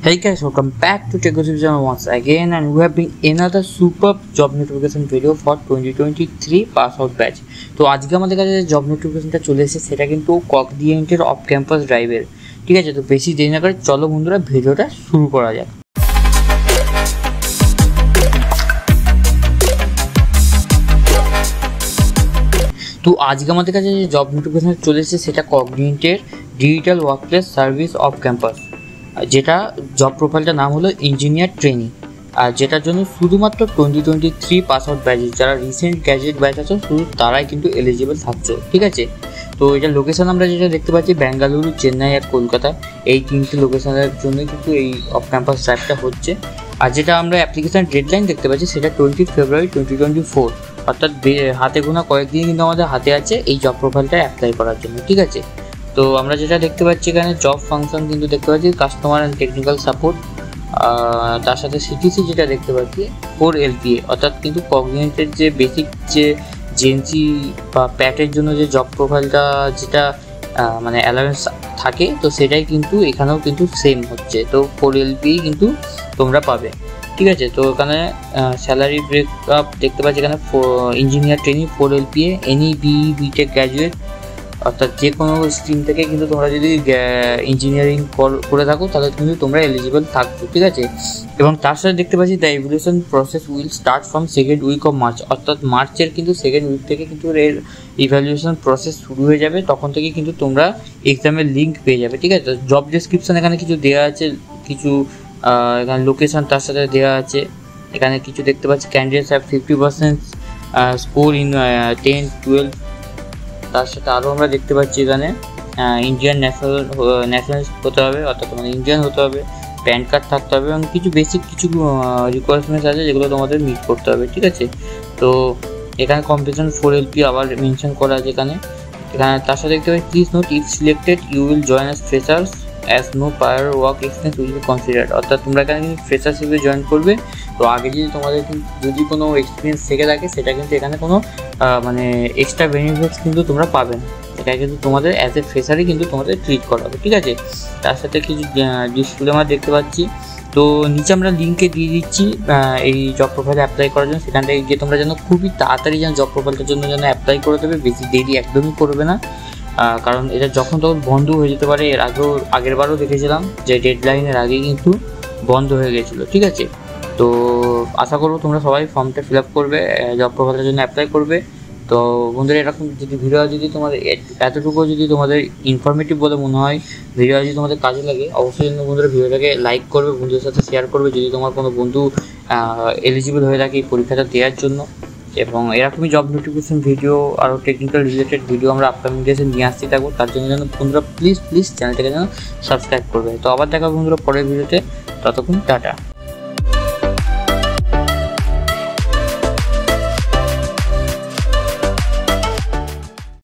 Hey guys, welcome back to TechGossip Channel once again, and we have been another superb job notification video for 2023 pass out batch. তো আজকে আমাদের কাছে job নোটিফিকেশনটা চলে এসেছে, সেটা কিন্তু কগনিজেন্টের অফ ক্যাম্পাস ড্রাইভের। ঠিক আছে, তো বেশি দেরি না করে চলো বন্ধুরা ভিডিওটা শুরু করা যাক। তো আজকে আমাদের কাছে যে জব নোটিফিকেশন চলে এসেছে সেটা কগনিজেন্টের digital workplace service off campus, যেটা জব প্রোফাইলটার নাম হলো ইঞ্জিনিয়ার ট্রেনিং, আর যেটার জন্য শুধুমাত্র 2023 পাস আউট ব্যাচ, যারা রিসেন্ট গ্র্যাজুয়েট ব্যাচ আছে শুধু তারাই কিন্তু এলিজিবল থাকছে। ঠিক আছে, তো এটার লোকেশন আমরা যেটা দেখতে পাচ্ছি বেঙ্গালুরু, চেন্নাই আর কলকাতা, এই তিনটে লোকেশনের জন্য কিন্তু এই অফ ক্যাম্পাস ড্রাইভটা হচ্ছে। আর যেটা আমরা অ্যাপ্লিকেশন ডেডলাইন দেখতে পাচ্ছি সেটা 20 ফেব্রুয়ারি 2024, অর্থাৎ হাতে গোনা কয়েকদিন কিন্তু আমাদের হাতে আছে এই জব প্রোফাইলটা অ্যাপ্লাই করার জন্য। ঠিক আছে, তো আমরা যেটা দেখতে পাচ্ছি এখানে জব ফাংশন কিন্তু দেখতে পাচ্ছি কাস্টমার অ্যান্ড টেকনিক্যাল সাপোর্ট, তার সাথে সিটিসি যেটা দেখতে পাচ্ছি 4 LPA, অর্থাৎ কিন্তু কগনিজেন্টের যে বেসিক যে জেএনসি বা প্যাটের জন্য যে জব প্রোফাইলটা যেটা মানে অ্যালাউন্স থাকে, তো সেটাই কিন্তু এখানেও কিন্তু সেম হচ্ছে। তো 4 LPA কিন্তু তোমরা পাবে। ঠিক আছে, তো এখানে স্যালারি ব্রেকআপ দেখতে পাচ্ছি এখানে engineer training 4 LPA, any BTech graduate, অর্থাৎ যে কোনো স্ট্রিম থেকে কিন্তু তোমরা যদি ইঞ্জিনিয়ারিং করে থাকো তাহলে কিন্তু তোমরা এলিজিবল থাকছো। ঠিক আছে, এবং তার সাথে দেখতে পাচ্ছি the evaluation process will start from second week of March, অর্থাৎ মার্চের কিন্তু সেকেন্ড উইক থেকে কিন্তু এর ইভ্যালুয়েশন প্রসেস শুরু হয়ে যাবে, তখন থেকে কিন্তু তোমরা এক্সামের লিঙ্ক পেয়ে যাবে। ঠিক আছে, জব ডেসক্রিপশন এখানে কিছু দেওয়া আছে, কিছু এখানে লোকেশন তার সাথে দেওয়া আছে। এখানে কিছু দেখতে পাচ্ছি ক্যান্ডিডেটস হ্যাভ 50% স্কোর ইন 10, 12, তার সাথে আরও আমরা দেখতে পাচ্ছি এখানে ইন্ডিয়ান ন্যাশনাল হতে হবে, অর্থাৎ মানে ইন্ডিয়ান হতে হবে, প্যান কার্ড থাকতে হবে এবং কিছু বেসিক কিছু রিকোয়ারমেন্টস আছে যেগুলো তোমাদের মিট করতে হবে। ঠিক আছে, তো এখানে কম্পিটিশন 4 LPA আবার মেনশন করা আছে এখানে। তার সাথে দেখতে পাচ্ছি please note if selected you will join as freshers as no prior work experience will be considered, অর্থাৎ তোমরা এখানে কিন্তু ফ্রেশার্স হিসেবে জয়েন করবে। তো আগে যদি তোমাদের যদি কোনো এক্সপিরিয়েন্স থেকে থাকে সেটা কিন্তু এখানে কোনো মানে এক্সট্রা বেনিফিটস কিন্তু তোমরা পাবে না, এটা কিন্তু তোমাদের অ্যাজ এ ফ্রেশারই কিন্তু তোমাদের ট্রিট করা হবে। ঠিক আছে, তার সাথে কিছু ডিসক্লেমার দেখতে পাচ্ছি। তো নিচে আমরা লিঙ্কে দিয়ে দিচ্ছি এই জব প্রোফাইলে অ্যাপ্লাই করার জন্য, সেখান থেকে গিয়ে তোমরা যেন খুবই তাড়াতাড়ি যেন জব প্রোফাইলটার জন্য যেন অ্যাপ্লাই করে দেবে, বেশি দেরি একদমই করবে না, কারণ এটা যখন তখন বন্ধ হয়ে যেতে পারে। এর আগেরবারও দেখেছিলাম যে ডেডলাইনের আগেই কিন্তু বন্ধ হয়ে গেছিলো। ঠিক আছে, তো আশা করবো তোমরা সবাই ফর্মটা ফিল আপ করবে, জব প্রোফাইলের জন্য অ্যাপ্লাই করবে। তো বন্ধুরা এরকম যদি ভিডিও যদি তোমাদের এতটুকু যদি তোমাদের ইনফরমেটিভ বলে মনে হয়, ভিডিও যদি তোমাদের কাজে লাগে, অবশ্যই বন্ধুরা ভিডিওটাকে লাইক করবে, বন্ধুদের সাথে শেয়ার করবে যদি তোমার কোনো বন্ধু এলিজিবল হয়ে থাকে এই পরীক্ষাটা দেওয়ার জন্য। এবং এরকমই জব নোটিফিকেশন ভিডিও আরও টেকনিক্যাল রিলেটেড ভিডিও আমরা আপকামিং ডেজে নিয়ে আসতে থাকবো, তার জন্য যেন বন্ধুরা প্লিজ চ্যানেলটাকে যেন সাবস্ক্রাইব করবে। তো আবার দেখা বন্ধুরা পরের ভিডিওতে, ততক্ষণ টাটা।